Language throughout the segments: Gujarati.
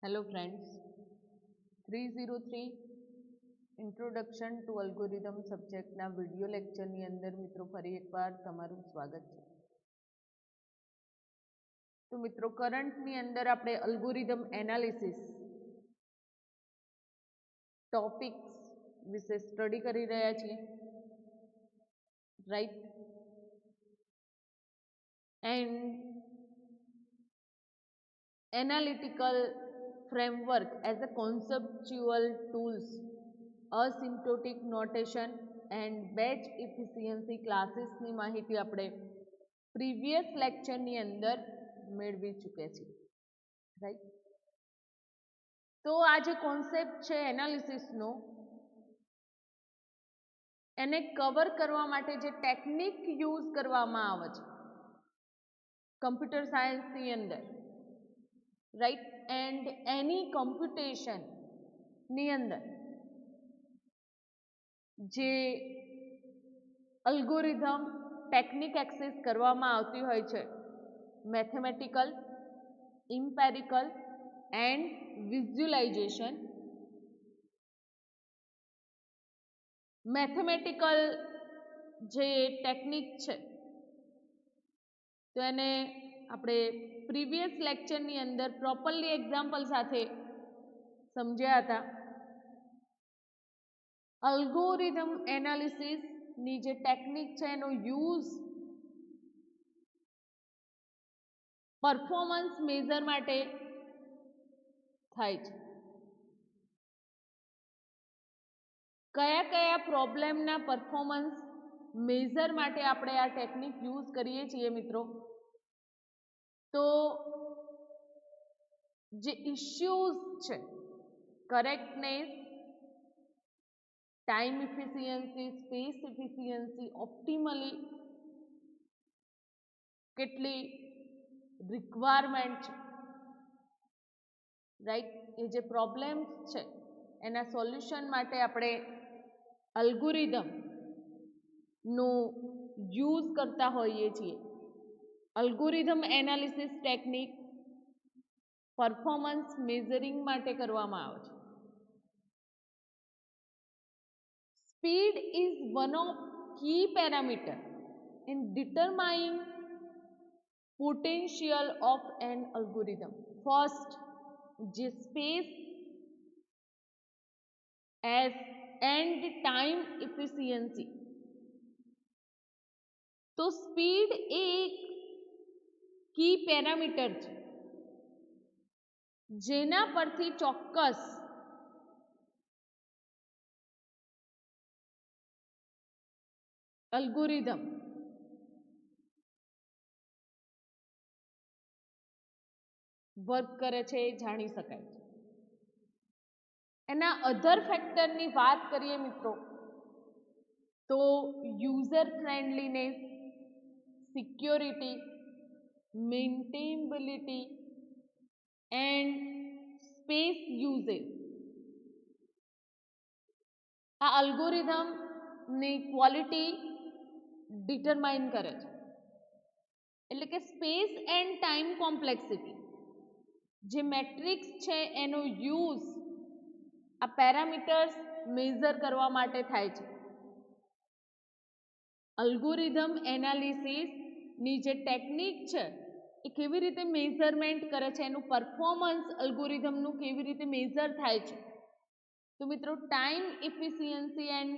Hello friends, 303 introduction to algorithm સબ્જેક્ટના વિડિયો લેક્ચરની અંદર મિત્રો ફરી એકવાર તમારું સ્વાગત છે. તો મિત્રો કરંટની અંદર આપણે અલ્ગોરિધમ એનાલિસિસ ટોપિક્સ વિશે સ્ટડી કરી રહ્યા છીએ, right? And analytical framework as a conceptual tools, asymptotic notation and batch efficiency classes ની માહિતી આપણે પ્રીવિયસ લેક્ચરની અંદર મેળવી ચૂક્યા છીએ, રાઈટ? તો આ જે કોન્સેપ્ટ છે એનાલિસિસનો, એને કવર કરવા માટે જે ટેકનિક યુઝ કરવામાં આવે છે કમ્પ્યુટર સાયન્સની અંદર, રાઈટ, એન્ડ એની કમ્પ્યુટેશન ની અંદર જે અલ્ગોરિધમ ટેકનિક એક્સેસ કરવામાં આવતી હોય છે, mathematical, empirical and visualisation. Mathematical જે ટેકનિક છે તો એને આપણે પ્રીવિયસ લેક્ચરની અંદર પ્રોપરલી એક્ઝામ્પલ સાથે સમજ્યા હતા. અલ્ગોરિધમ એનાલિસિસની જે ટેકનિક છે એનો યુઝ પરફોર્મન્સ મેઝર માટે થાય છે. કયા કયા પ્રોબ્લેમના પરફોર્મન્સ મેઝર માટે આપણે આ ટેકનિક યુઝ કરીએ છીએ મિત્રો? તો જે ઇશ્યુઝ છે, correctness, time efficiency, space efficiency, optimally કેટલી રિક્વાયરમેન્ટ છે, રાઈટ, એ જે પ્રોબ્લેમ્સ છે એના સોલ્યુશન માટે આપણે અલ્ગોરિધમનો યુઝ કરતા હોઈએ છીએ. Algorithm analysis technique performance measuring માટે કરવામાં આવે છે. Speed is one of key parameter in determining potential of an algorithm. First, જે space as and time efficiency. તો સ્પીડ એ એક કી પેરામીટર છે જેના પરથી ચોક્કસ અલ્ગોરિધમ વર્ક કરે છે એ જાણી શકાય છે. એના અધર ફેક્ટરની વાત કરીએ મિત્રો તો user friendliness, security, maintainability and space usage. આ અલ્ગોરિધમની ક્વોલિટી ડિટરમાઇન કરે છે. એટલે કે સ્પેસ એન્ડ ટાઈમ કોમ્પ્લેક્સિટી, જે મેટ્રિક્સ છે એનો યુઝ આ પેરામીટર્સ મેઝર કરવા માટે થાય છે. અલ્ગોરિધમ એનાલિસિસની જે ટેકનિક છે એ કેવી રીતે મેઝરમેન્ટ કરે છે, એનું પરફોર્મન્સ અલ્ગોરિધમનું કેવી રીતે મેઝર થાય છે. તો મિત્રો time efficiency and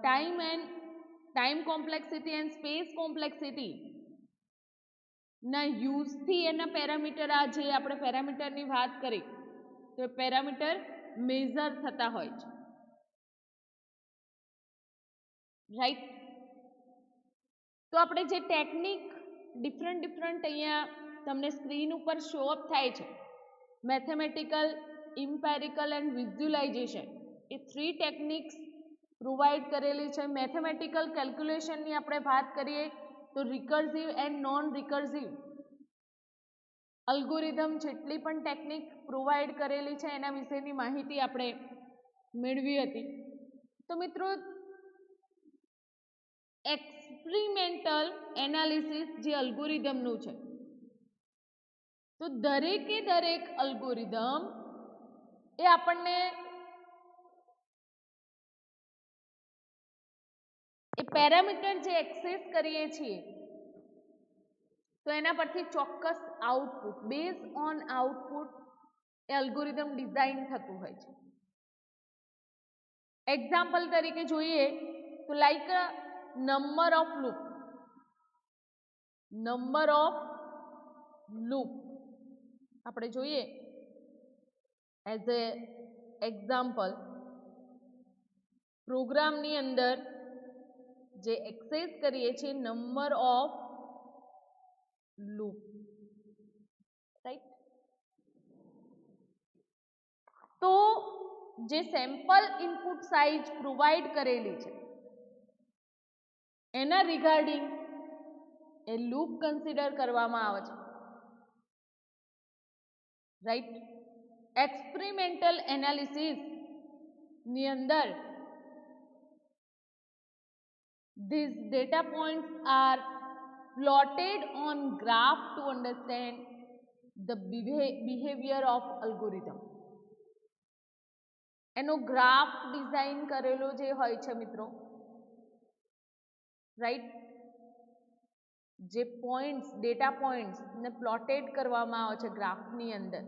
time complexity and space complexity ના યુઝથી એના પેરામીટર, આ જે આપણે પેરામીટરની વાત કરી તો એ પેરામીટર મેઝર થતા હોય છે, રાઈટ? તો આપણે જે ટેકનિક ડિફરન્ટ અહીંયા તમને સ્ક્રીન ઉપર શો અપ થાય છે, મેથેમેટિકલ, ઇમ્પેરિકલ એન્ડ વિઝ્યુલાઇઝેશન, એ 3 ટેકનિક્સ પ્રોવાઈડ કરેલી છે. મેથેમેટિકલ કેલ્ક્યુલેશનની આપણે વાત કરીએ તો recursive and non recursive algorithm જેટલી પણ ટેકનિક પ્રોવાઈડ કરેલી છે એના વિશેની માહિતી આપણે મેળવી હતી. તો મિત્રો એક્સપેરિમેન્ટલ એનાલિસિસ જે અલ્ગોરિધમનું છે તો દરેકે દરેક અલ્ગોરિધમ એ આપણને એ પેરામીટર જે એક્સેસ કરીએ છીએ તો એના પરથી ચોક્કસ output base on output A algorithm design થતું હોય છે. એક્ઝામ્પલ તરીકે જોઈએ તો લાઈક નંબર ઓફ લૂપ આપણે જોઈએ એઝ એ એક્ઝામ્પલ પ્રોગ્રામની અંદર જે એક્સેસ કરીએ છીએ નંબર ઓફ લૂપ, રાઈટ. તો જે સેમ્પલ ઇનપુટ સાઇઝ પ્રોવાઈડ કરેલી છે એના રિગાર્ડિંગ એ લૂપ કન્સિડર કરવામાં આવે છે, રાઈટ. એક્સપેરિમેન્ટલ એનાલિસિસ ની અંદર these data points are plotted on graph to understand the behavior of algorithm. એનો ગ્રાફ ડિઝાઇન કરેલો જે હોય છે મિત્રો, રાઈટ, જે પોઈન્ટ્સ ડેટા પોઈન્ટ્સ ને પ્લોટેડ કરવામાં આવે છે ગ્રાફની અંદર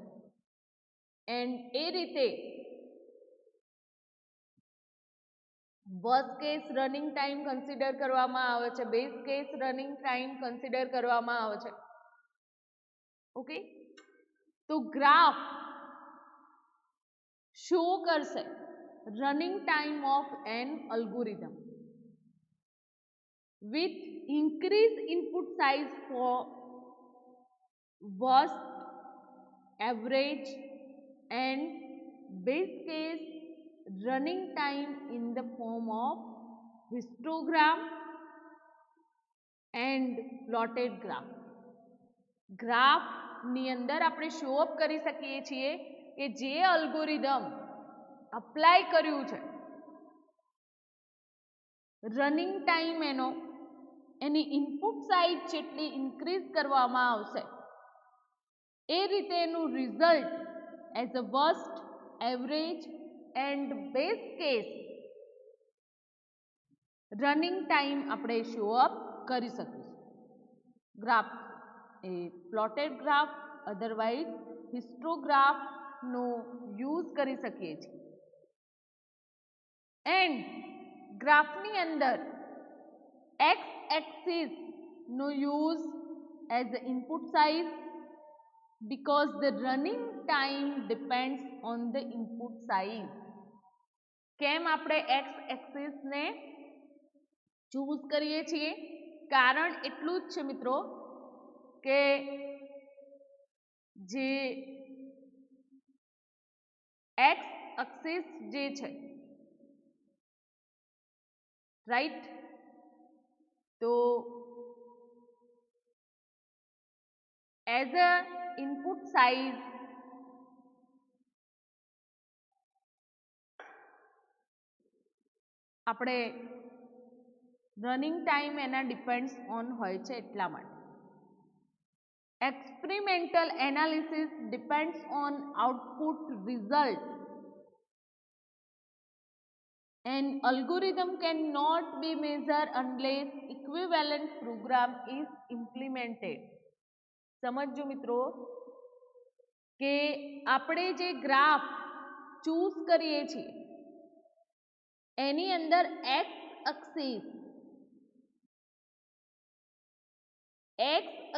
એન્ડ એ રીતે worst case running time consider કરવામાં આવે છે, base case running time consider કરવામાં આવે છે. ઓકે, તો ગ્રાફ શો કરશે running time of an algorithm with increased input size for worst, average and base case running time in the form of histogram and plotted graph. Graph ની અંદર આપણે શો અપ કરી શકીએ છીએ કે જે અલ્ગોરિધમ અપ્લાય કર્યું છે રનિંગ ટાઈમ એની ઇનપુટ સાઇઝ જેટલી ઇન્ક્રીઝ કરવામાં આવશે એ રીતે એનું result as a worst, average and base case running time આપણે શો અપ કરી શકીશું. ગ્રાફ એ પ્લોટેડ ગ્રાફ અધરવાઇઝ હિસ્ટોગ્રાફનો યુઝ કરી શકીએ છીએ. એન્ડ ગ્રાફની અંદર એક્સ એક્સિસ નો use as input size because the running time depends on the input size. કેમ આપણે એક્સ એક્સિસ ને ચૂઝ કરીએ છીએ? કારણ એટલું જ છે મિત્રો કે જે એક્સ એક્સિસ જે છે, રાઈટ, તો એઝ અ ઇનપુટ સાઇઝ આપણે રનિંગ ટાઈમ એના ડિપેન્ડ્સ ઓન હોય છે એટલા માટે. Experimental analysis depends on output result. An algorithm cannot be measured unless equivalent program is implemented. સમજો મિત્રો કે આપણે જે ગ્રાફ ચૂઝ કરીએ છીએ એની અંદર એક્સ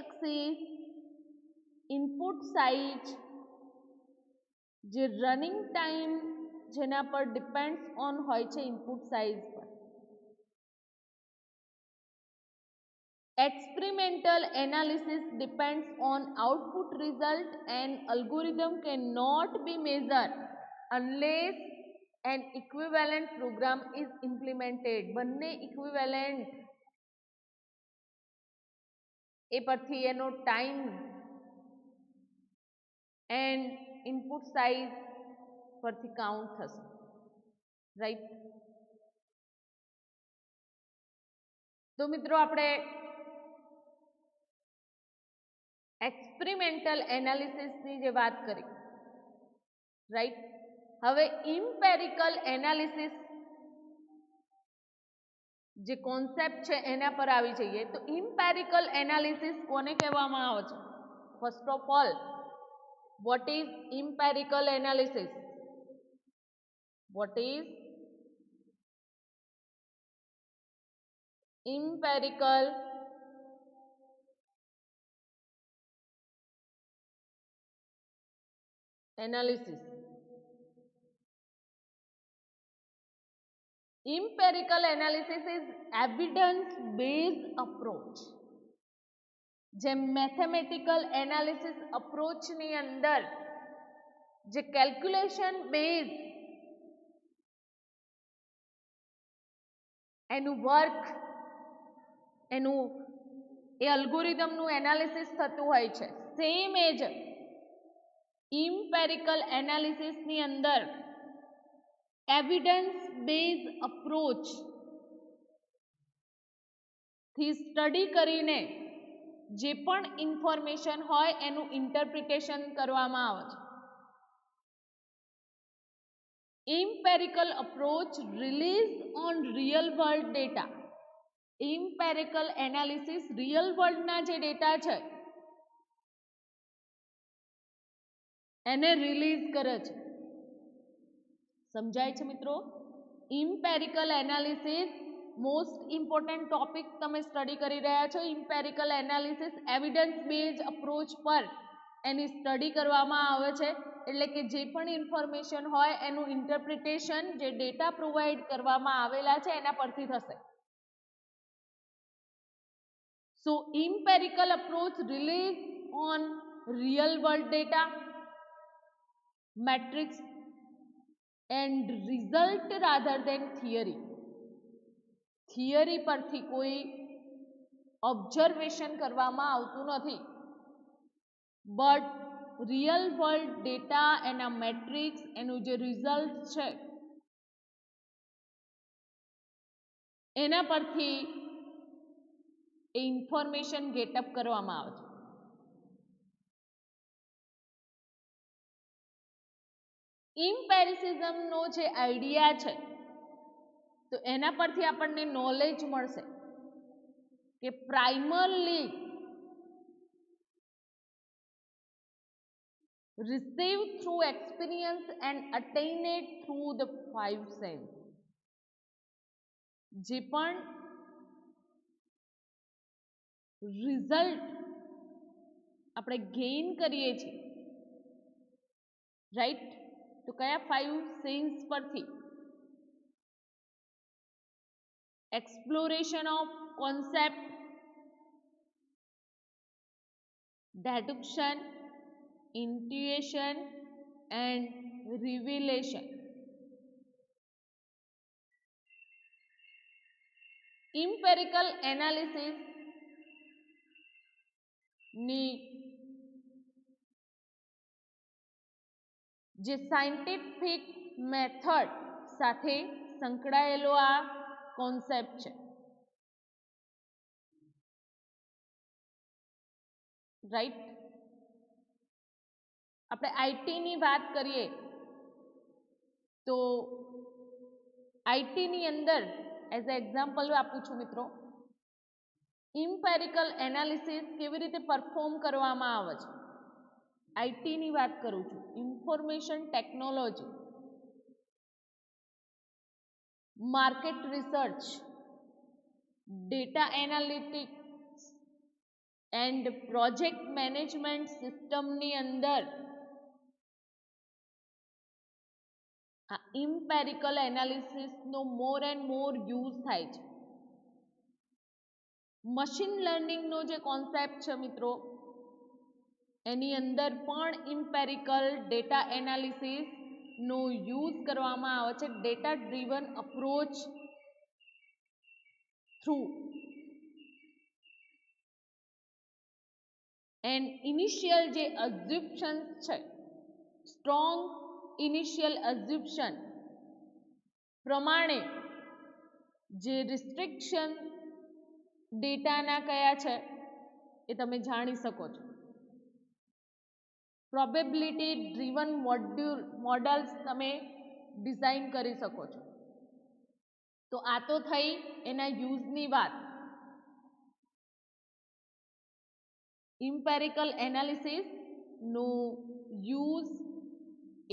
એક્સિસ ઇનપુટ સાઇઝ જે રનિંગ ટાઈમ જેના પર ડિપેન્ડ્સ ઓન હોય છે ઇનપુટ સાઇઝ પર. Experimental analysis depends on output result and algorithm cannot be measured unless an equivalent program is implemented. બંને equivalent એ પરથી એનો ટાઈમ એન્ડ ઇનપુટ સાઇઝ પરથી કાઉન્ટ થશે, રાઈટ. તો મિત્રો આપણે એક્સપેરિમેન્ટલ એનાલિસિસની જે વાત કરી, રાઈટ. હવે ઇમ્પેરિકલ એનાલિસિસ જે કોન્સેપ્ટ છે એના પર આવી જઈએ તો ઇમ્પેરિકલ એનાલિસિસ કોને કહેવામાં આવે છે? First of all, what is empirical analysis? What is empirical analysis? Empirical analysis is evidence based approach. જે મેથેમેટિકલ એનાલિસિસ અપ્રોચની અંદર જે કેલ્ક્યુલેશન બેઝ એનું વર્ક, એનું એ અલ્ગોરિધમનું એનાલિસિસ થતું હોય છે, સેમ એ જ ઇમ્પેરિકલ એનાલિસિસની અંદર એવિડન્સ બેઝ અપ્રોચ થી સ્ટડી કરીને જે પણ ઇન્ફોર્મેશન હોય એનું ઇન્ટરપ્રિટેશન કરવામાં આવે છે. Empirical approach relies on real world data. Empirical analysis real world ના જે ડેટા છે એને રિલીઝ કરે છે. સમજાય છે મિત્રો? ઇમ્પેરિકલ એનાલિસિસ મોસ્ટ ઇમ્પોર્ટન્ટ ટોપિક તમે સ્ટડી કરી રહ્યા છો. ઇમ્પેરિકલ એનાલિસિસ એવિડન્સ બેઝ અપ્રોચ પર એની સ્ટડી કરવામાં આવે છે, એટલે કે જે પણ ઇન્ફોર્મેશન હોય એનું ઇન્ટરપ્રિટેશન જે ડેટા પ્રોવાઈડ કરવામાં આવેલા છે એના પરથી થશે. So empirical approach relies on real world data, metrics and result rather than theory. Theory પરથી કોઈ ઓબ્ઝર્વેશન કરવામાં આવતું નથી, બટ રિયલ વર્લ્ડ ડેટા, એના મેટ્રિક્સ, એનું જે રિઝલ્ટ છે એના પરથી એ ઇન્ફોર્મેશન ગેટઅપ કરવામાં આવે છે. ઇમ્પેરિસિઝમનો જે આઈડિયા છે તો એના પરથી આપણને નોલેજ મળશે કે પ્રાઇમરલી received through experience and attained through the five sense. જે પણ રિઝલ્ટ આપણે ગેઇન કરીએ છીએ, રાઈટ, તો કયા ફાઈવ સેન્સ પરથી? Exploration of concept, deduction, intuition and revelation. Empirical analysis ની જે સાયન્ટિફિક મેથડ સાથે સંકળાયેલો આ કોન્સેપ્ટ છે, રાઈટ. આપણે આઈટીની વાત કરીએ તો આઈટીની અંદર એઝ અ એક્ઝામ્પલ આપું છું મિત્રો, ઇમ્પેરિકલ એનાલિસિસ કેવી રીતે પરફોર્મ કરવામાં આવે છે. આઈટીની વાત કરું છું, information technology, market research, data analytics and project management સિસ્ટમની અંદર આ ઇમ્પેરિકલ એનાલિસિસનો મોર એન્ડ મોર યુઝ થાય છે. મશીન લર્નિંગનો જે કોન્સેપ્ટ છે મિત્રો, એની અંદર પણ ઇમ્પેરિકલ ડેટા એનાલિસિસનો યુઝ કરવામાં આવે છે, data driven approach through and initial જે અઝ્યુમ્પશન્સ છે, સ્ટ્રોંગ ઇનિશિયલ અઝ્યુમ્પશન પ્રમાણે જે રિસ્ટ્રિક્શન ડેટાના કયા છે એ તમે જાણી શકો છો. પ્રોબેબિલિટી ડ્રીવન મોડલ્સ તમે ડિઝાઇન કરી શકો છો. તો આ તો થઈ એના યુઝની વાત. ઇમ્પેરિકલ એનાલિસિસ નું યુઝ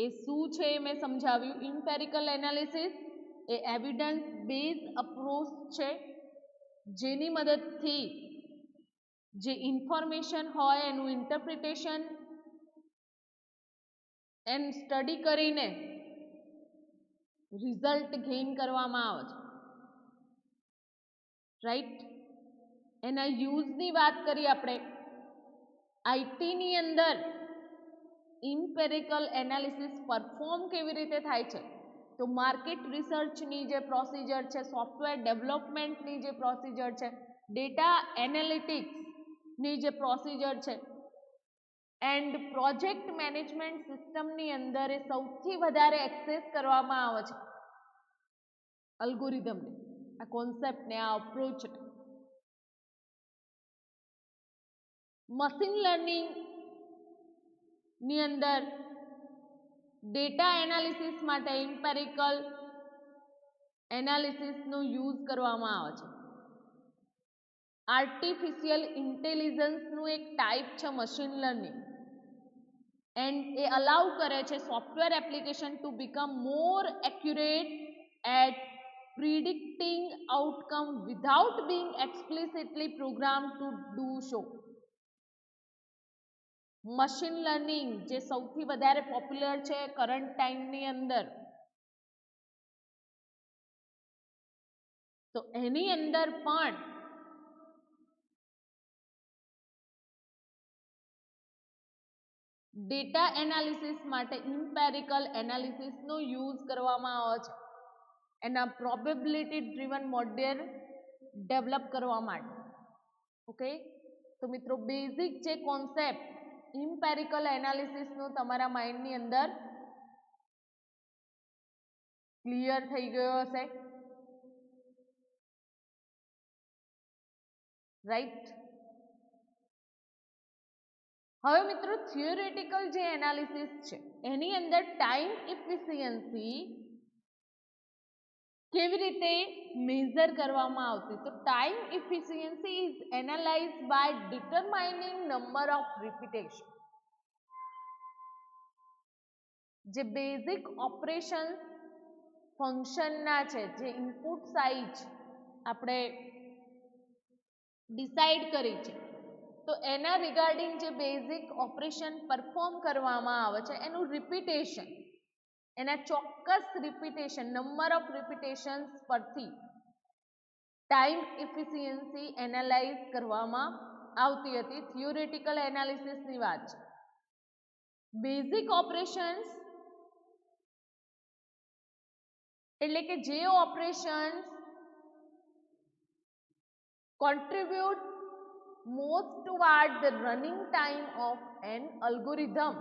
એ શું છે એ મેં સમજાવ્યું. ઇમ્પેરિકલ એનાલિસિસ એ એવિડન્સ બેઝ અપ્રોચ છે જેની મદદથી જે ઇન્ફોર્મેશન હોય એનું ઇન્ટરપ્રિટેશન એન્ડ સ્ટડી કરીને રિઝલ્ટ ગેઇન કરવામાં આવે છે. રાઈટ. એના યુઝની વાત કરીએ આપણે. આઈટીની અંદર ઇમ્પેરિકલ એનાલિસિસ પરફોર્મ કેવી રીતે થાય છે? તો માર્કેટ રિસર્ચની જે પ્રોસિજર છે, સોફ્ટવેર ડેવલપમેન્ટની જે પ્રોસિજર છે, ડેટા એનાલિટિક્સની જે પ્રોસિજર છે એન્ડ પ્રોજેક્ટ મેનેજમેન્ટ સિસ્ટમની અંદર એ સૌથી વધારે એક્સેસ કરવામાં આવે છે અલ્ગોરિધમને, આ કોન્સેપ્ટને, આ અપ્રોચને. મશીન લર્નિંગ ની અંદર ડેટા એનાલિસિસ માટે ઇમ્પેરિકલ એનાલિસિસનો યુઝ કરવામાં આવે છે. આર્ટિફિશિયલ ઇન્ટેલિજન્સનું એક ટાઈપ છે મશીન લર્નિંગ, એન્ડ એ અલાઉ કરે છે software application to become more accurate at predicting outcome without being explicitly program to do so. Machine learning જે સૌથી વધારે પોપ્યુલર છે કરંટ ટાઈમની અંદર, તો એની અંદર પણ ડેટા એનાલિસિસ માટે ઇમ્પેરિકલ એનાલિસિસનો યુઝ કરવામાં આવે છે એના પ્રોબેબિલિટી ડ્રીવન મોડેલ ડેવલપ કરવા માટે. ઓકે. તો મિત્રો બેઝિક જે કોન્સેપ્ટ ઇમ્પેરિકલ એનાલિસિસનો તમારા માઇન્ડની અંદર ક્લિયર થઈ ગયો હશે. રાઈટ. હવે મિત્રો થિયોરેટિકલ જે એનાલિસિસ છે એની અંદર ટાઈમ ઇફિશિયન્સી કેવી રીતે મેઝર કરવામાં આવતી? તો time efficiency is analysed by determining number of repetition. જે બેઝિક ઓપરેશન ફંક્શનના છે, જે ઇનપુટ સાઇઝ આપણે ડિસાઇડ કરી છે, તો એના રિગાર્ડિંગ જે બેઝિક ઓપરેશન પરફોર્મ કરવામાં આવે છે એનું રિપીટેશન, એના ચોક્કસ રિપીટેશન, નંબર ઓફ રિપીટેશન્સ પરથી ટાઈમ ઇફિશિયન્સી એનાલાઇઝ કરવામાં આવતી હતી. થિયોરેટિકલ એનાલિસિસની વાત છે. બેઝિક ઓપરેશન્સ એટલે કે જે operations contribute most toward the running time of an algorithm.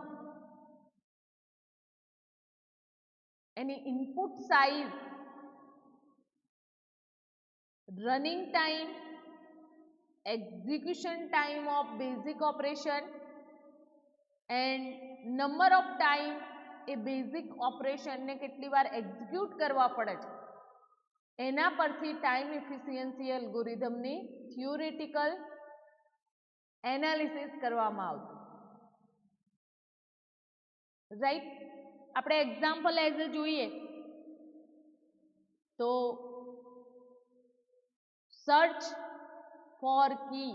Any input size, running time, execution time of basic operation and number of time એ બેઝિક ઓપરેશનને કેટલી વાર એક્ઝિક્યુટ કરવા પડે છે એના પરથી ટાઈમ ઇફિશિયન્સી એલ્ગોરિધમની થિયોરેટિકલ એનાલિસિસ કરવામાં આવતું. રાઈટ. આપણે એક્ઝામ્પલ એઝ એ જોઈએ તો search for key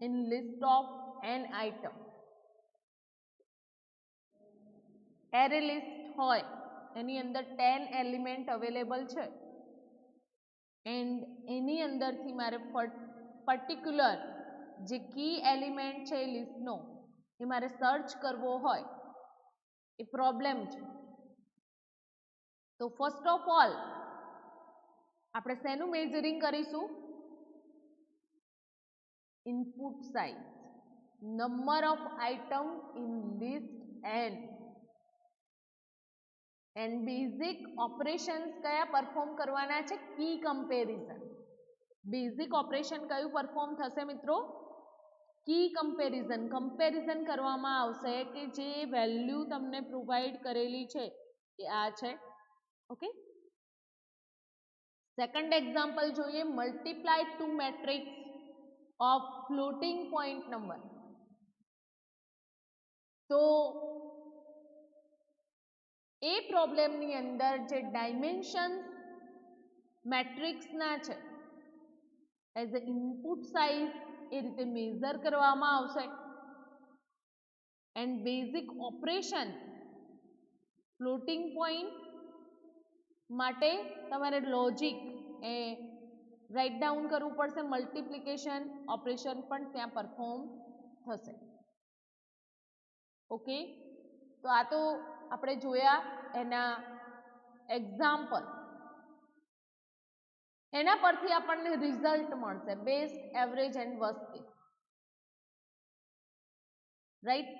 in list of an item. Array list હોય એની અંદર 10 એલિમેન્ટ અવેલેબલ છે એન્ડ એની અંદરથી મારે પર્ટિક્યુલર જે કી એલિમેન્ટ છે એ લિસ્ટનો એ મારે સર્ચ કરવો હોય, એ પ્રોબ્લેમ છે. તો ફર્સ્ટ ઓફ ઓલ આપણે શેનું મેજરિંગ કરીશું? Input size, number of item in list n, and basic operations કયા પરફોર્મ કરવાના છે? Key comparison. બેઝિક ઓપરેશન કયું પરફોર્મ થશે મિત્રો? કી કમ્પેરિઝન કરવામાં આવશે કે જે વેલ્યુ તમને પ્રોવાઈડ કરેલી છે એ આ છે. ઓકે, સેકન્ડ એક્ઝામ્પલ જોઈએ. Multiply two matrix of floating point number. તો એ પ્રોબ્લેમની અંદર જે ડાયમેન્શન મેટ્રિક્સના છે એઝ અ ઇનપુટ સાઇઝ એ રીતે મેઝર કરવામાં આવશે and basic operation floating point માટે તમારે લોજિક એ રાઇટ ડાઉન કરવું પડશે. મલ્ટિપ્લિકેશન ઓપરેશન પણ ત્યાં પરફોર્મ થશે. ઓકે, તો આ તો આપણે જોયા એના એક્ઝામ્પલ. એના પરથી આપણને રિઝલ્ટ મળશે best, average and worst case. Right.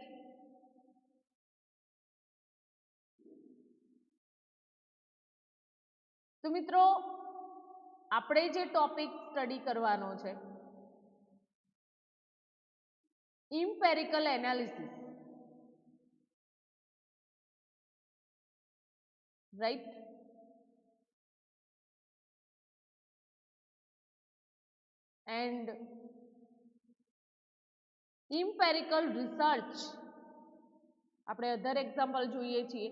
તો મિત્રો આપણે જે ટોપિક સ્ટડી કરવાનો છે empirical analysis. Right. And empirical research આપણે અધર એક્ઝામ્પલ જોઈએ છીએ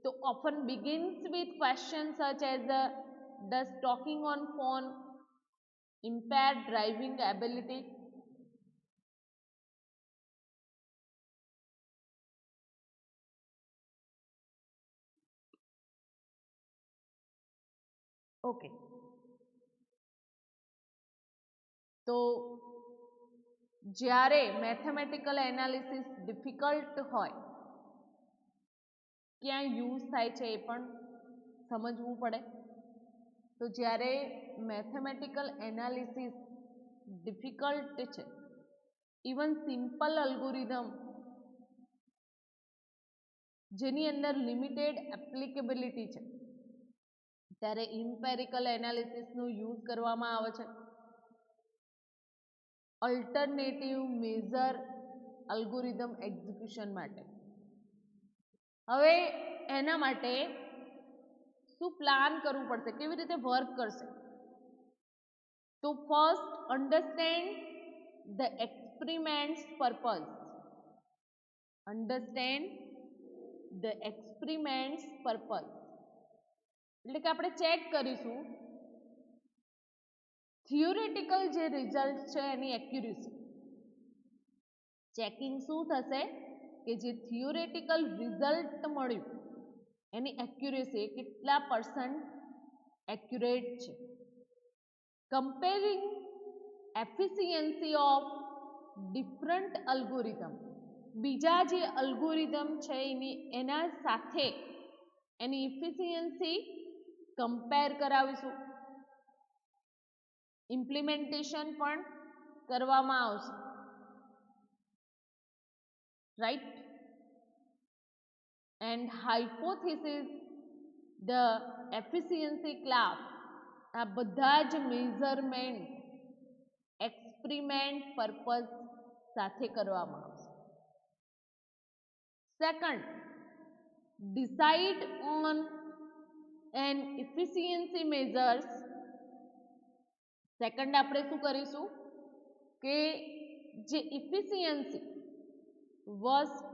તો often begins with question such as does talking on phone impair driving ability. Okay, તો જ્યારે મેથેમેટિકલ એનાલિસિસ ડિફિકલ્ટ હોય ક્યાં યુઝ થાય છે એ પણ સમજવું પડે. તો જ્યારે મેથેમેટિકલ એનાલિસિસ ડિફિકલ્ટ છે, ઇવન સિમ્પલ અલ્ગોરિધમ જેની અંદર લિમિટેડ એપ્લિકેબિલિટી છે ત્યારે ઇમ્પેરિકલ એનાલિસિસનો યુઝ કરવામાં આવે છે. અલ્ટરનેટિવ મેઝર અલ્ગોરિધમ એક્ઝિક્યુશન માટે. હવે એના માટે શું પ્લાન કરવું પડશે, કેવી રીતે વર્ક કરશે? તો first understand the experiments purpose. Understand the experiments purpose એટલે કે આપણે ચેક કરીશું થિયોરેટિકલ જે રિઝલ્ટ છે એની એક્યુરેસી. ચેકિંગ શું થશે કે જે થિયોરેટિકલ રિઝલ્ટ મળ્યું એની એક્યુરેસી કેટલા % એક્યુરેટ છે. Comparing efficiency of different algorithm. બીજા જે અલ્ગોરિધમ છે એના સાથે એની એફિશિયન્સી કમ્પેર કરાવીશું. ઇમ્પ્લિમેન્ટેશન પણ કરવામાં આવશે. Right. And hypothesis the efficiency class. આ બધા જ મેઝરમેન્ટ એક્સપેરિમેન્ટ પર્પઝ સાથે કરવામાં આવશે. Second, decide on an efficiency measures. Second આપણે શું કરીશું કે જે efficiency worst,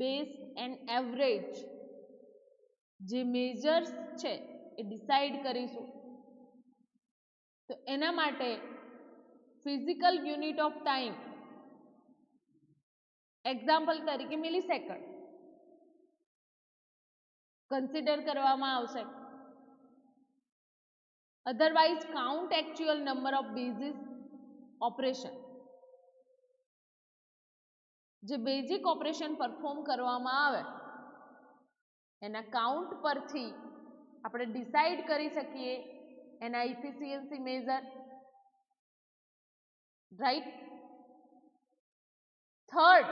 base and average જે મેજર્સ છે એ ડિસાઇડ કરીશું. તો એના માટે physical unit of time, example તરીકે મિલિસેકન્ડ કન્સિડર કરવામાં આવશે. Otherwise count actual number of basis operation. જે બેઝિક ઓપરેશન પરફોર્મ કરવામાં આવે એના કાઉન્ટ પરથી આપણે ડિસાઇડ કરી શકીએ એના efficiency measure. Right. Third,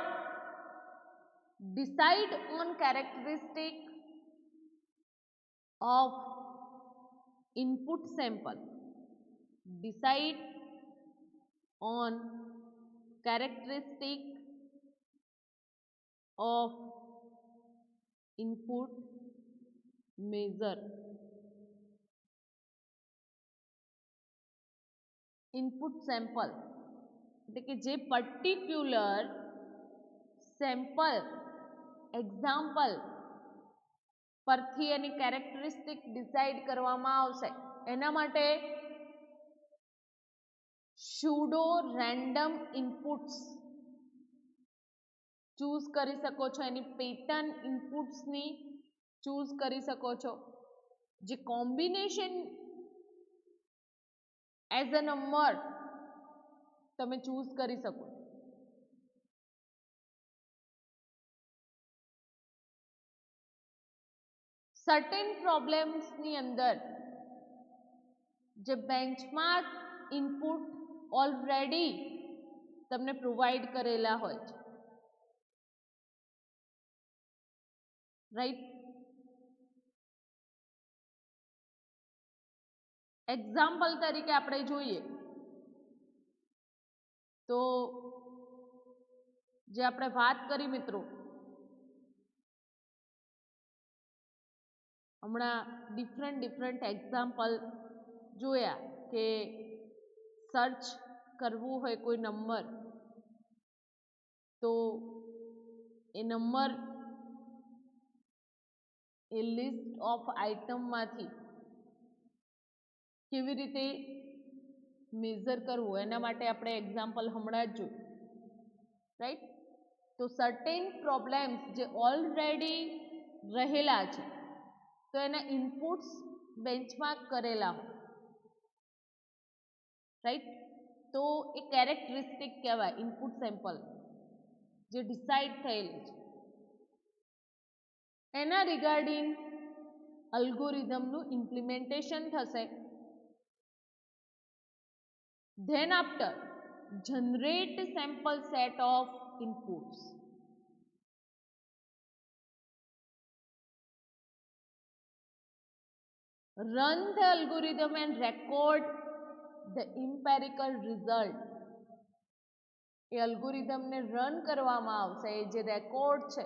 decide on characteristic of input sample. Decide on characteristic of input measure. Input sample એટલે કે જે પર્ટિક્યુલર સેમ્પલ એક્ઝામ્પલ પરથી એની કેરેક્ટરિસ્ટિક ડિસાઇડ કરવામાં આવશે એના માટે સ્યુડો રેન્ડમ ઇનપુટ્સ ચૂઝ કરી શકો છો, એની પેટર્ન ઇનપુટ્સની ચૂઝ કરી શકો છો, જે કોમ્બિનેશન એઝ અ નંબર તમે ચૂઝ કરી શકો. સર્ટેન પ્રોબ્લેમ્સની અંદર જે બેન્ચમાર્ક ઇનપુટ ઓલરેડી તમને પ્રોવાઈડ કરેલા હોય છે, રાઈટ. એક્ઝામ્પલ તરીકે આપણે જોઈએ તો જે આપણે વાત કરી મિત્રો હમણાં ડિફરન્ટ એક્ઝામ્પલ જોયા કે સર્ચ કરવું હોય કોઈ નંબર તો એ નંબર એ લિસ્ટ ઓફ આઇટમમાંથી કેવી રીતે મેઝર કરવું એના માટે આપણે એક્ઝામ્પલ હમણાં જ જોયું, રાઈટ. તો સર્ટેન પ્રોબ્લેમ્સ જે ઓલરેડી રહેલા છે તો એના ઇનપુટ્સ બેન્ચમાર્ક કરેલા હોય, રાઈટ. તો એ કેરેક્ટરિસ્ટિક કહેવાય ઇનપુટ સેમ્પલ જે ડિસાઇડ થયેલી છે. એના રિગાર્ડિંગ અલ્ગોરિધમનું ઇમ્પ્લિમેન્ટેશન થશે. Then after, generate sample set of inputs. Run the algorithm and record the empirical result. એ અલ્ગોરિધમને રન કરવામાં આવશે, એ જે રેકોર્ડ છે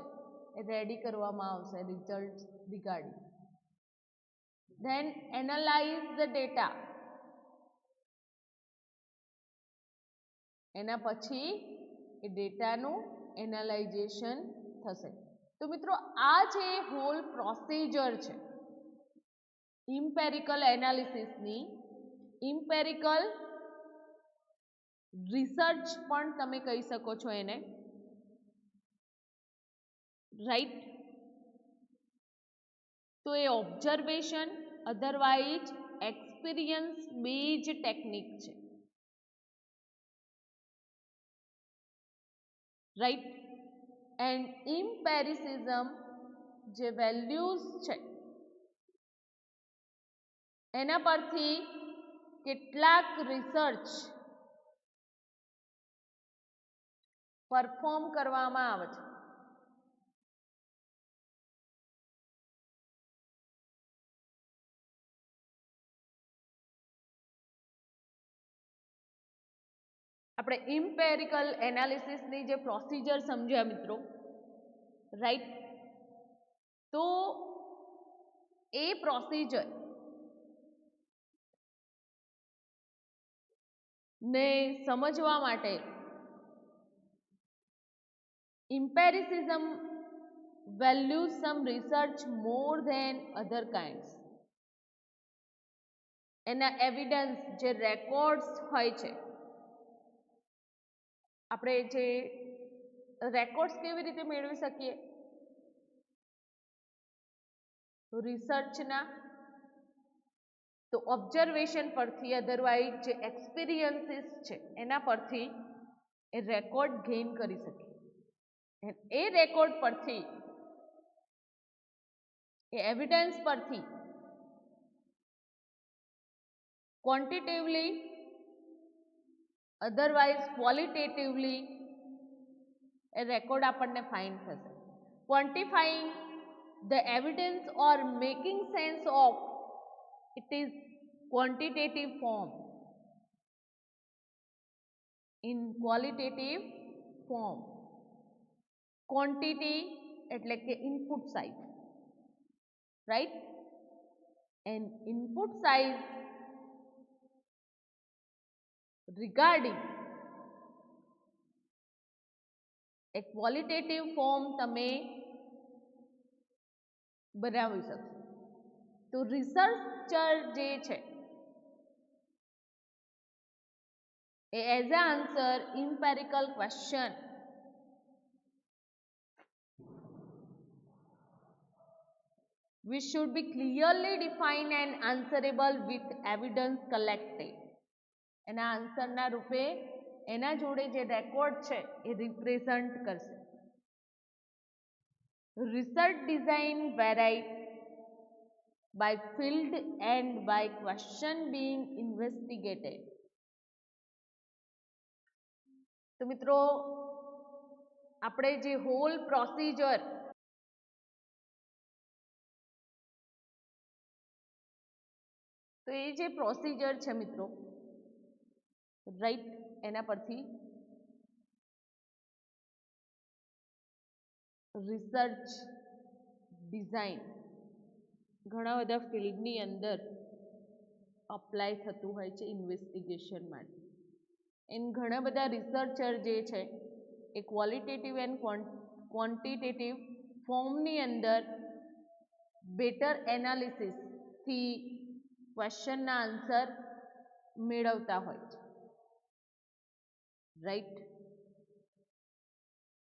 એ રેડી કરવામાં આવશે result regarding. Then analyze the data. એના પછી એ ડેટાનું એનાલાઇઝેશન થશે. તો મિત્રો આ જે હોલ પ્રોસિજર છે ઇમ્પેરિકલ એનાલિસિસની, ઇમ્પેરિકલ રિસર્ચ પણ તમે કહી શકો છો એને, રાઈટ. તો એ observation otherwise experience base technique છે, રાઈટ. એન્ડ ઇમ્પેરિસિઝમ જે વેલ્યુઝ છે એના પરથી કેટલાક રિસર્ચ પરફોર્મ કરવામાં આવે છે. આપણે ઇમ્પેરિકલ એનાલિસિસની જે પ્રોસિજર સમજ્યા મિત્રો, રાઈટ. તો એ પ્રોસિજર ને સમજવા માટે ઇમ્પેરિસિઝમ values some research more than other kinds. એના એવિડન્સ જે રેકોર્ડ્સ હોય છે, આપણે જે રેકોર્ડ્સ કેવી રીતે મેળવી શકીએ રિસર્ચના, તો ઓબ્ઝર્વેશન પરથી અધરવાઇઝ જે એક્સપિરિયન્સીસ છે એના પરથી એ રેકોર્ડ ગેઇન કરી શકીએ. એ રેકોર્ડ પરથી એ એવિડન્સ પરથી ક્વોન્ટિટેટિવલી અધરવાઇઝ ક્વોલિટેટિવલી એ રેકોર્ડ આપણને ફાઇન્ડ થશે. Quantifying the evidence or making sense of it is quantitative form. In qualitative form. Quantity એટલે કે input size, right, and input size regarding એ ક્વોલિટેટિવ ફોર્મ તમે બનાવી શકશો. તો રિસર્ચર જે છે એ as a answer empirical question which should be clearly defined and answerable with evidence collected. એના આન્સરના રૂપે એના જોડે જે રેકોર્ડ છે એ રિપ્રેઝન્ટ કરશે. Research design varied by field and by question being investigated. તો મિત્રો આપણે જે હોલ પ્રોસિજર તો એ જે પ્રોસિજર છે મિત્રો, રાઈટ, એના પરથી રિસર્ચ ડિઝાઇન ઘણા બધા ફિલ્ડની અંદર અપ્લાય થતું હોય છે ઇન્વેસ્ટિગેશન માટે. એન્ડ ઘણા બધા રિસર્ચર જે છે એ ક્વોલિટેટિવ એન્ડ ક્વોન્ટિટેટિવ ફોર્મની અંદર બેટર એનાલિસિસથી ક્વેશ્ચનના આન્સર મેળવતા હોય છે, રાઈટ.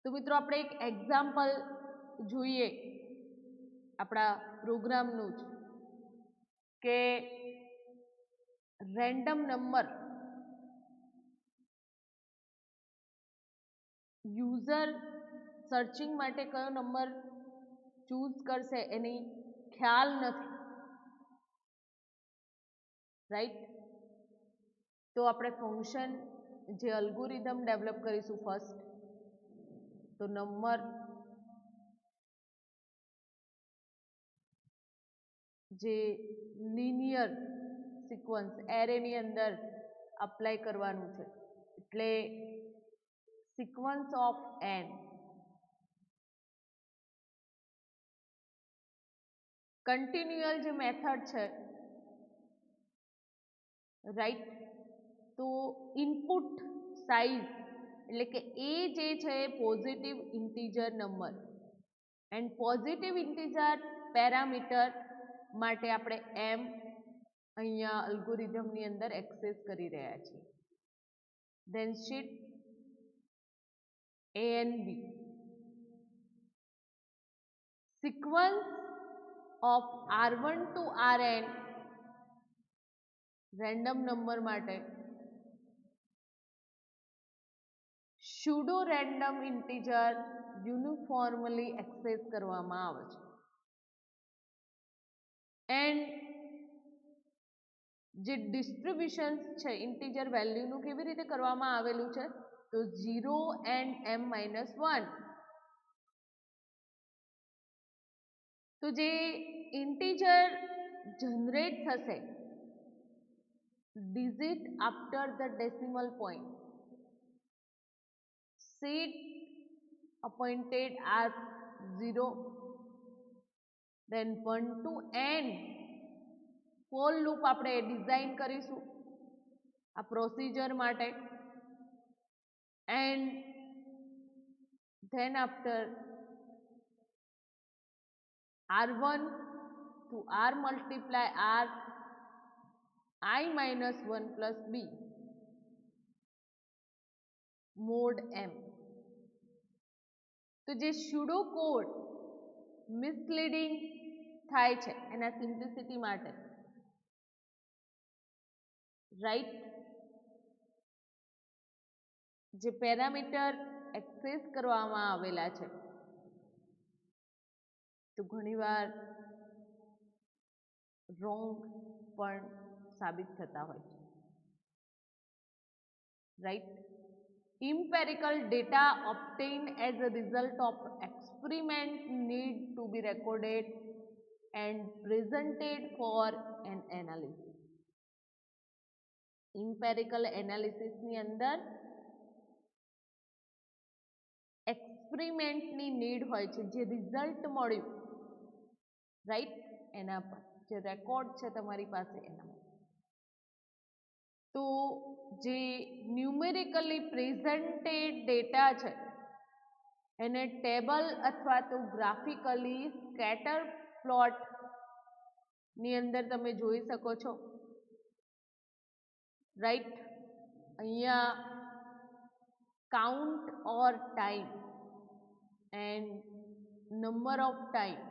તો મિત્રો આપણે એક એક્ઝામ્પલ જોઈએ આપણા પ્રોગ્રામનું જ, કે રેન્ડમ નંબર યુઝર સર્ચિંગ માટે કયો નંબર ચૂઝ કરશે એની ખ્યાલ નથી, રાઈટ. તો આપણે ફંક્શન જે અલ્ગોરિધમ ડેવલપ કરીશું ફર્સ્ટ, તો નંબર જે લિનિયર સિક્વન્સ એરેની અંદર અપ્લાય કરવાનું છે, એટલે સિક્વન્સ ઓફ એન કન્ટિન્યુઅલ જે મેથડ છે, રાઈટ. તો ઇનપુટ સાઇઝ એટલે કે એ જે છે positive integer number and positive integer parameter માટે આપણે એમ અહીંયા અલ્ગોરિધમની અંદર એક્સેસ કરી રહ્યા છીએ. Then sheet A and B sequence of R1 to Rn random number માટે pseudo random integer uniformly access કરવામાં આવે છે. એન્ડ જે ડિસ્ટ્રીબ્યુશન છે ઇન્ટીજર વેલ્યુનું કેવી રીતે કરવામાં આવેલું છે, તો 0 એન્ડ m-1. તો જે ઇન્ટીજર જનરેટ થશે digit after the decimal point, seed appointed as 0, then 1 to n for loop આપણે ડિઝાઇન કરીશું આ પ્રોસિજર માટે. And then after R1 to R multiply R I minus 1 plus B mod m. તો જે સ્યુડો કોડ મિસલીડિંગ થાય છે એના સિમ્પ્લિસિટી માટે, રાઈટ, જે પેરામીટર એક્સેસ કરવામાં આવેલા છે તો ઘણીવાર રોંગ પણ સાબિત થતા હોય છે, right. Empirical data obtained as a result of experiment need to be recorded and presented for an analysis. Empirical analysis ની અંદર એક્સપેરિમેન્ટની નીડ હોય છે, જે રિઝલ્ટ મળ્યું રાઈટ એના પર, જે રેકોર્ડ છે તમારી પાસે એના પર. તો જે ન્યુમેરિકલી પ્રેઝન્ટેડ ડેટા છે એને ટેબલ અથવા તો ગ્રાફિકલી સ્કેટર પ્લોટ ની અંદર તમે જોઈ શકો છો રાઈટ. અહીંયા count or time and number of time,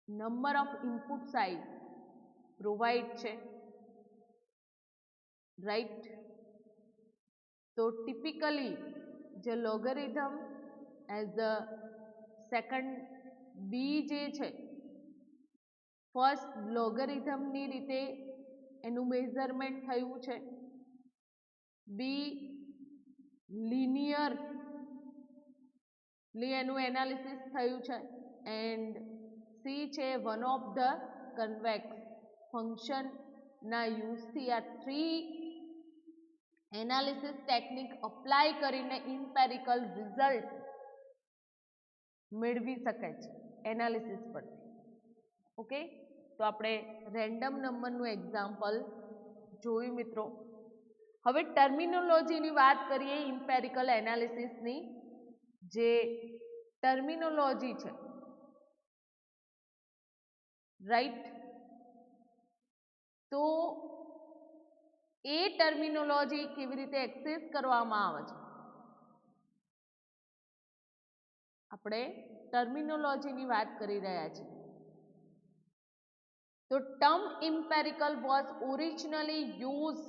number of input size provide છે રાઈટ. તો ટિપિકલી જે logarithm as a second be જે છે ફર્સ્ટ લોગેરિધમની રીતે એનું મેઝરમેન્ટ થયું છે, બી લિનિયરલી એનું એનાલિસિસ થયું છે એન્ડ સી છે વન ઓફ ધ કન્વેક્સ ફંક્શનના યુઝથી આ થ્રી એનાલિસિસ ટેકનિક અપ્લાય કરીને ઇમ્પેરિકલ રિઝલ્ટ મેળવી શકે છે એનાલિસિસ પરથી. ઓકે, તો આપણે રેન્ડમ નંબરનું એક્ઝામ્પલ જોયું મિત્રો. હવે ટર્મિનોલોજીની વાત કરીએ ઇમ્પેરિકલ એનાલિસિસની. જે ટર્મિનોલોજી છે રાઈટ, તો એ ટર્મિનોલોજી કેવી રીતે એક્સેસ કરવામાં આવે છે. આપણે ટર્મિનોલોજીની વાત કરી રહ્યા છીએ. તો term empirical was originally used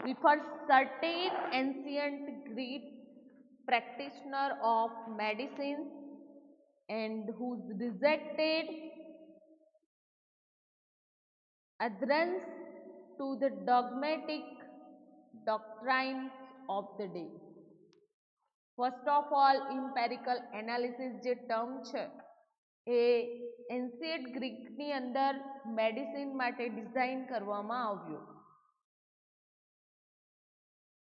refers certain ancient Greek practitioner of medicine and whose rejected adherence to the dogmatic doctrines of the day. First of all empirical analysis જે ટર્મ છે એ એન્શિયન્ટ ગ્રીકની અંદર મેડિસિન માટે ડિઝાઇન કરવામાં આવ્યું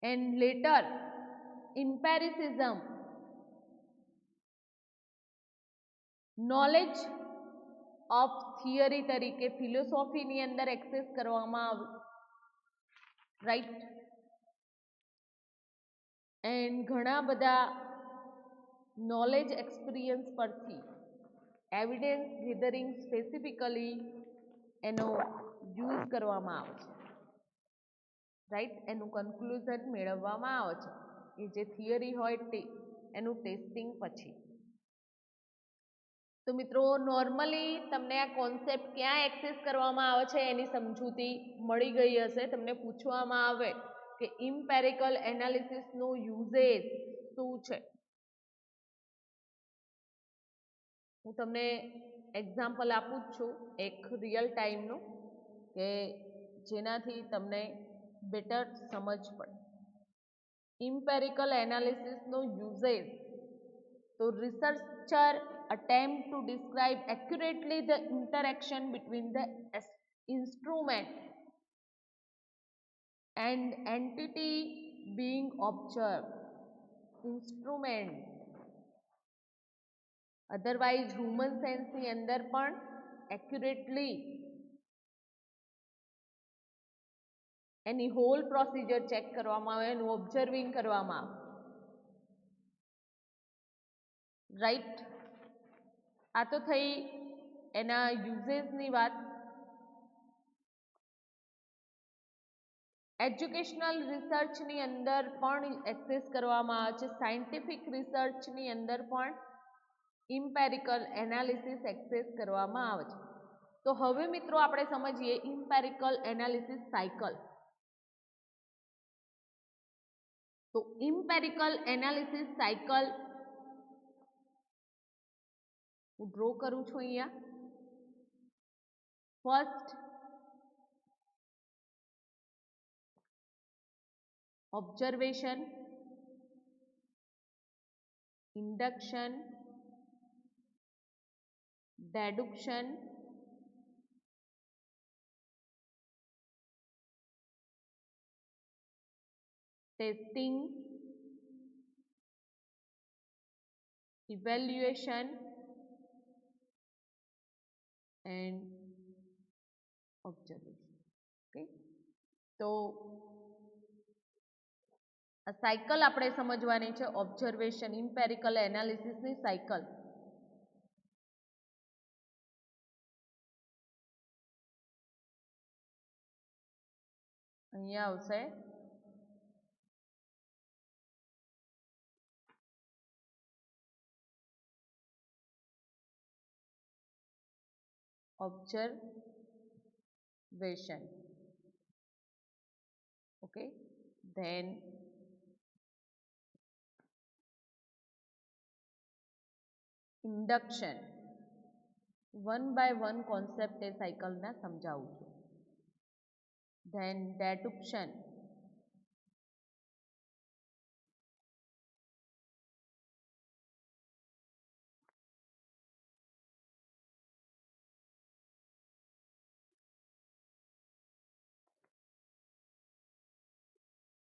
and later empiricism knowledge of theory તરીકે ફિલોસોફીની અંદર એક્સેસ કરવામાં આવ્યું રાઈટ. એન્ડ ઘણા બધા નોલેજ એક્સપિરિયન્સ પરથી એવિડન્સ ગેધરિંગ સ્પેસિફિકલી એનો યુઝ કરવામાં આવે છે રાઈટ. એનું કન્ક્લુઝન મેળવવામાં આવે છે એ જે થિયરી હોય તે એનું ટેસ્ટિંગ પછી. તો મિત્રો નોર્મલી તમને આ કોન્સેપ્ટ ક્યાં એક્સેસ કરવામાં આવે છે એની સમજૂતી મળી ગઈ હશે. તમને પૂછવામાં આવે કે ઇમ્પેરિકલ એનાલિસિસનું યુઝેજ શું છે. હું તમને એક્ઝામ્પલ આપું જ છું એક રિયલ ટાઈમનું, કે જેનાથી તમને બેટર સમજ પડે. ઇમ્પેરિકલ એનાલિસિસનું યુઝેજ, તો researcher attempt to describe accurately the interaction between the instrument and entity being observed. Instrument otherwise human sense ની અંદર પણ accurately એની હોલ પ્રોસિજર ચેક કરવામાં આવે, એનું ઓબ્ઝર્વિંગ કરવામાં આવે રાઈટ. આ તો થઈ એના યુઝેસની વાત. એજ્યુકેશનલ રિસર્ચની અંદર પણ એક્સેસ કરવામાં આવે છે, સાયન્ટિફિક રિસર્ચની અંદર પણ ઇમ્પેરિકલ એનાલિસિસ એક્સેસ કરવામાં આવે છે. તો હવે મિત્રો આપણે સમજીએ ઇમ્પેરિકલ એનાલિસિસ સાયકલ. તો ઇમ્પેરિકલ એનાલિસિસ સાયકલ હું ડ્રો કરું છું અહીંયા. First observation, induction, deduction, testing evaluation and observation. Okay, તો આ સાયકલ આપણે સમજવાની છે, ઓબ્ઝર્વેશન ઇમ્પેરિકલ એનાલિસિસની સાયકલ. અહીંયા આવશે observation. Okay, then induction. One by one concept એ સાયકલના સમજાવું છું. then deduction.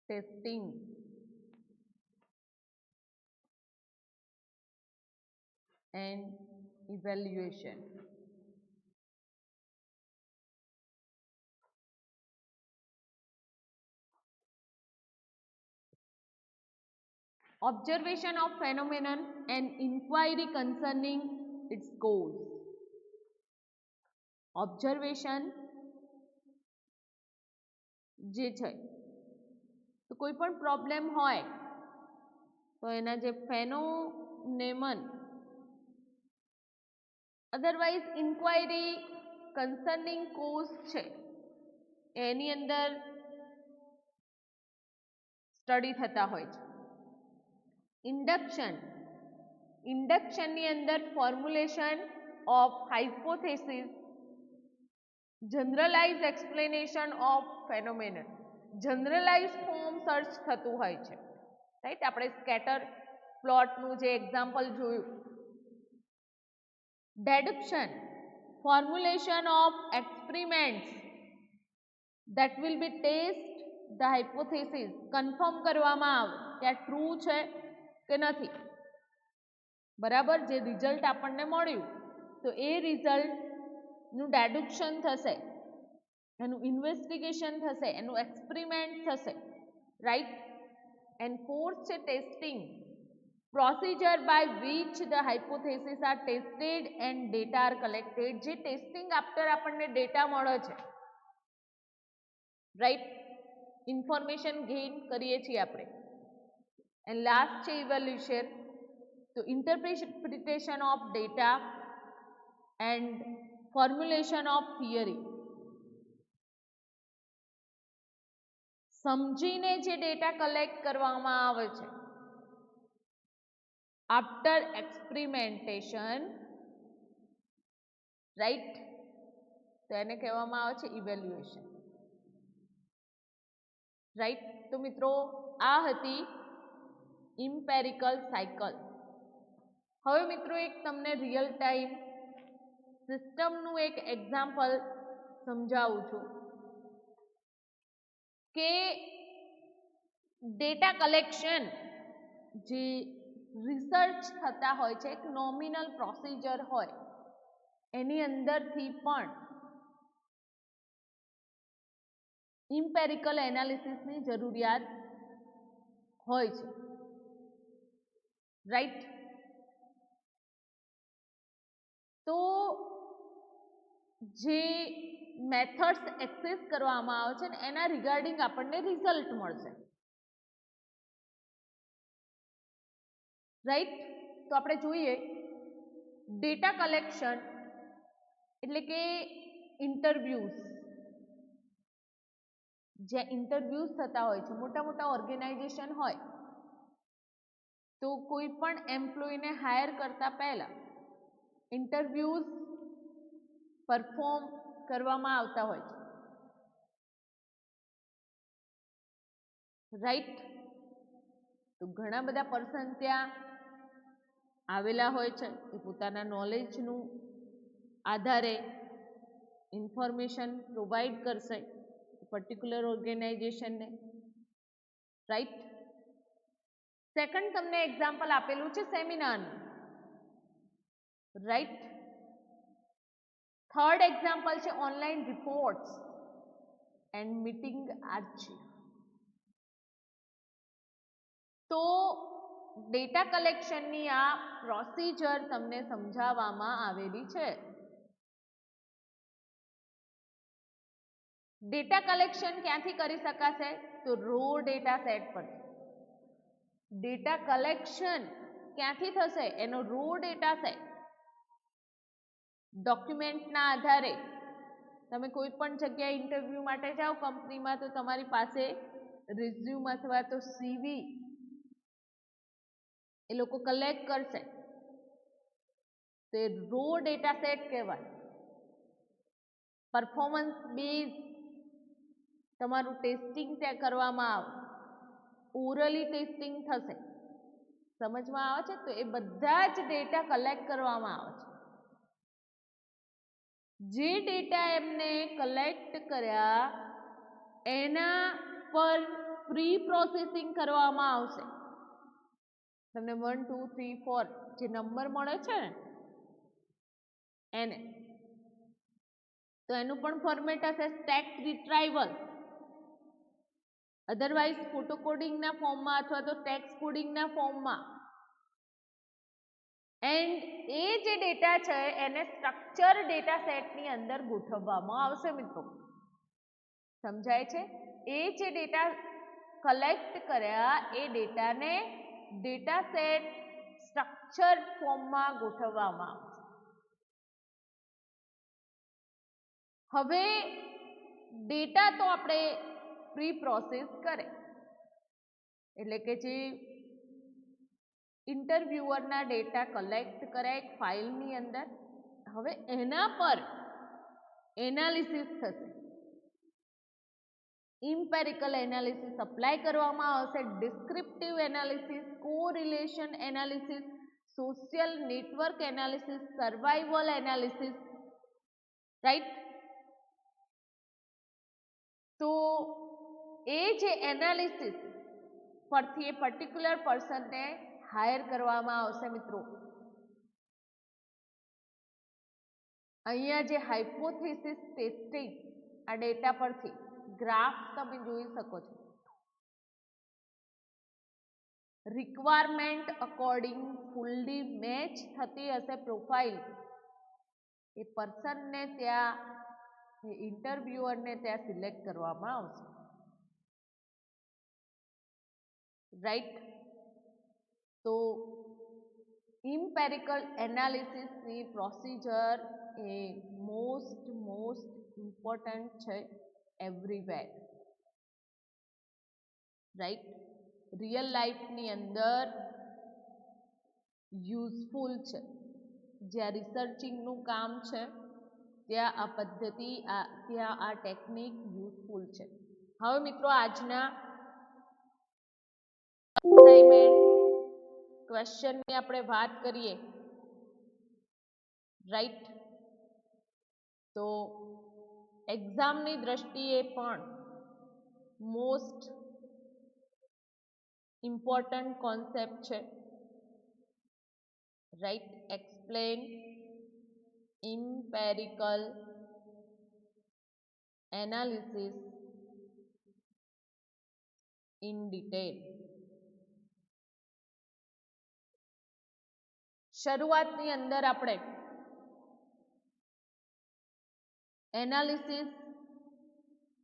testing and evaluation. Observation of phenomenon and inquiry concerning its cause. Observation જે છે તો કોઈ પણ પ્રોબ્લેમ હોય તો એના જે phenomenon otherwise inquiry concerning cause છે એની અંદર સ્ટડી થતા હોય છે. ઇન્ડક્શનની અંદર formulation of hypothesis, generalise explanation of phenomenon, generalise form search થતું હોય છે. રાઈટ, આપણે સ્કેટર પ્લોટનું જે એક્ઝામ્પલ જોયું. deduction, formulation of experiments that will be test the hypothesis, confirm કરવામાં આવે કે આ ટ્રુ છે કે નથી. બરાબર, જે રિઝલ્ટ આપણને મળ્યું તો એ રિઝલ્ટનું ડેડક્શન થશે, એનું ઇન્વેસ્ટિગેશન થશે, એનું એક્સપેરિમેન્ટ થશે. રાઈટ, એન્ડ ફોર્થ છે testing, procedure by which the hypotheses are tested and data are collected. જે ટેસ્ટિંગ આફ્ટર આપણને ડેટા મળે છે, રાઈટ, ઇન્ફોર્મેશન ગેઇન કરીએ છીએ આપણે. એન્ડ લાસ્ટ છે ઇવેલ્યુશન, તો interpretation of data and formulation of theory. સમજીને જે ડેટા કલેક્ટ કરવામાં આવે છે આફ્ટર એક્સપેરિમેન્ટેશન, રાઈટ, તો એને કહેવામાં આવે છે ઇવેલ્યુએશન. રાઈટ, તો મિત્રો આ હતી ઇમ્પેરિકલ સાયકલ. હવે મિત્રો એક તમને રિયલ ટાઈમ સિસ્ટમનું એક એક્ઝામ્પલ સમજાવું છું કે ડેટા કલેક્શન જે રિસર્ચ થતા હોય છે, એક નોમિનલ પ્રોસિજર હોય, એની અંદરથી પણ ઇમ્પેરિકલ એનાલિસિસની જરૂરિયાત હોય છે. રાઈટ, તો જે મેથડ્સ એક્સેસ કરવામાં આવે છે ને એના રિગાર્ડિંગ આપણને રિઝલ્ટ મળશે. રાઈટ, તો આપણે જોઈએ ડેટા કલેક્શન એટલે કે ઇન્ટરવ્યૂઝ. જે ઇન્ટરવ્યૂઝ થતા હોય છે, મોટા મોટા ઓર્ગેનાઇઝેશન હોય તો કોઈ પણ એમ્પ્લોયીને હાયર કરતા પહેલા ઇન્ટરવ્યૂઝ પરફોર્મ કરવામાં આવતા હોય છે. રાઈટ, તો ઘણા બધા પર્સન ત્યાં આવેલા હોય છે, એ પોતાના નોલેજનું આધારે ઇન્ફોર્મેશન પ્રોવાઈડ કરશે પર્ટિક્યુલર ઓર્ગેનાઇઝેશનને. રાઈટ, સેકન્ડ તમને એક્ઝામ્પલ આપેલું છે સેમિનારનું. રાઈટ. થર્ડ એક્ઝામ્પલ છે online reports and meeting archive. તો ડેટા કલેક્શનની આ પ્રોસિજર તમને સમજાવવામાં આવેલી છે. ડેટા કલેક્શન ક્યાંથી કરી શકાશે? તો રો ડેટા સેટ પરથી. ડેટા કલેક્શન ક્યાંથી થશે? એનો રો ડેટા સેટ. ડોક્યુમેન્ટના આધારે તમે કોઈ પણ જગ્યાએ ઇન્ટરવ્યૂ માટે જાઓ કંપનીમાં, તો તમારી પાસે રિઝ્યુમ અથવા તો સીવી એ લોકો કલેક્ટ કરશે, તે રો ડેટા સેટ કહેવાય. પરફોર્મન્સ બેઝ તમારું ટેસ્ટિંગ ત્યાં કરવામાં આવે, ઓરલી ટેસ્ટિંગ થશે. સમજમાં આવે છે? તો એ બધા જ ડેટા કલેક્ટ કરવામાં આવે છે. જે ડેટા એમને કલેક્ટ કર્યા એના પર પ્રી પ્રોસેસિંગ કરવામાં આવશે. તમને 1 2 3 4 જે નંબર મળે છે ને એને, તો એનું પણ ફોર્મેટ હશે ટેક્સ્ટ રિટ્રાઈવલ, અધરવાઇઝ ફોટો કોડિંગના ફોર્મમાં અથવા તો ટેક્સ્ટ કોડિંગના ફોર્મમાં. એન્ડ એ જે ડેટા છે એને સ્ટ્રક્ચર ડેટા સેટની અંદર ગોઠવવામાં આવશે મિત્રો. સમજાય છે? એ જે ડેટા કલેક્ટ કર્યા એ ડેટાને ડેટા સેટ સ્ટ્રક્ચર ફોર્મમાં ગોઠવવામાં આવશે. હવે ડેટા તો આપણે પ્રી પ્રોસેસ કરે, એટલે કે જે ઇન્ટરવ્યુઅરના ડેટા કલેક્ટ કર્યા એક ફાઇલની અંદર, હવે એના પર એનાલિસિસ થશે. ઇમ્પેરિકલ એનાલિસિસ અપ્લાય કરવામાં આવશે, descriptive analysis, correlation analysis, social network analysis, survival analysis. Right. તો એ જે એનાલિસિસ પરથી એ પર્ટિક્યુલર પર્સનને હાયર કરવામાં આવશે મિત્રો. અહીંયા જે હાઇપોથેસિસ ટેસ્ટિંગ આ ડેટા પરથી ગ્રાફ તમે જોઈ શકો છો. રિક્વાયરમેન્ટ અકોર્ડિંગ ફૂલ્લી મેચ થતી હશે પ્રોફાઇલ, એ પર્સનને ત્યાં ઇન્ટરવ્યુઅરને ત્યાં સિલેક્ટ કરવામાં આવશે. રાઈટ. તો ઇમ્પેરિકલ એનાલિસિસની પ્રોસિજર એ મોસ્ટ ઇમ્પોર્ટન્ટ છે એવરીવેર. રાઈટ. રિયલ લાઈફની અંદર યુઝફુલ છે. જ્યાં રિસર્ચિંગનું કામ છે ત્યાં આ પદ્ધતિ ત્યાં આ ટેકનિક યુઝફુલ છે. હવે મિત્રો આજના અસાઇનમેન્ટ ક્વેશ્ચનની આપણે વાત કરીએ. રાઈટ. તો એક્ઝામની દ્રષ્ટિએ પણ મોસ્ટ ઇમ્પોર્ટન્ટ કોન્સેપ્ટ છે. Right. Explain empirical analysis in detail. શરૂઆતની અંદર આપણે એનાલિસિસ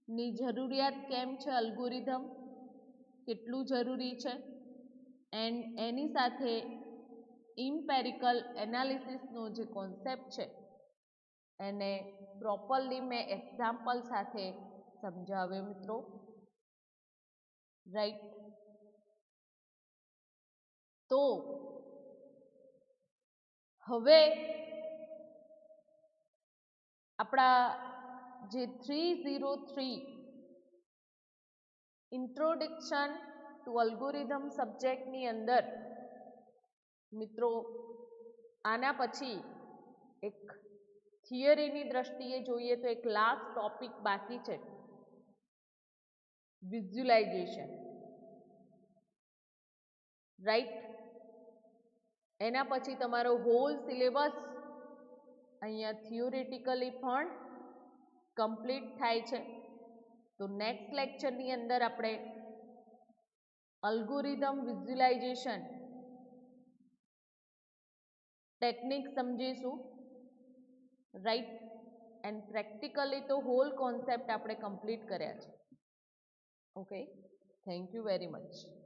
ની જરૂરિયાત કેમ છે, અલ્ગોરિધમ કેટલું જરૂરી છે, એન્ડ એની સાથે ઇમ્પેરિકલ એનાલિસિસનો જે કોન્સેપ્ટ છે એને પ્રોપરલી મેં એક્ઝામ્પલ સાથે સમજાવ્યો મિત્રો. રાઈટ. તો હવે આપણા જે 303 ઇન્ટ્રોડક્શન ટુ અલ્ગોરિધમ સબ્જેક્ટની અંદર મિત્રો આના પછી એક થિયરીની દ્રષ્ટિએ જોઈએ તો એક લાસ્ટ ટોપિક બાકી છે, વિઝ્યુલાઇઝેશન. રાઈટ. એના પછી તમારો હોલ સિલેબસ અહીંયા થિયોરેટિકલી પણ કમ્પ્લીટ થાય છે. તો નેક્સ્ટ લેક્ચરની અંદર આપણે અલ્ગોરિધમ વિઝ્યુલાઇઝેશન ટેકનિક સમજીશું, રાઈટ. એન્ડ પ્રેક્ટિકલી તો હોલ કોન્સેપ્ટ આપણે કમ્પ્લીટ કર્યા છે. Okay, thank you very much.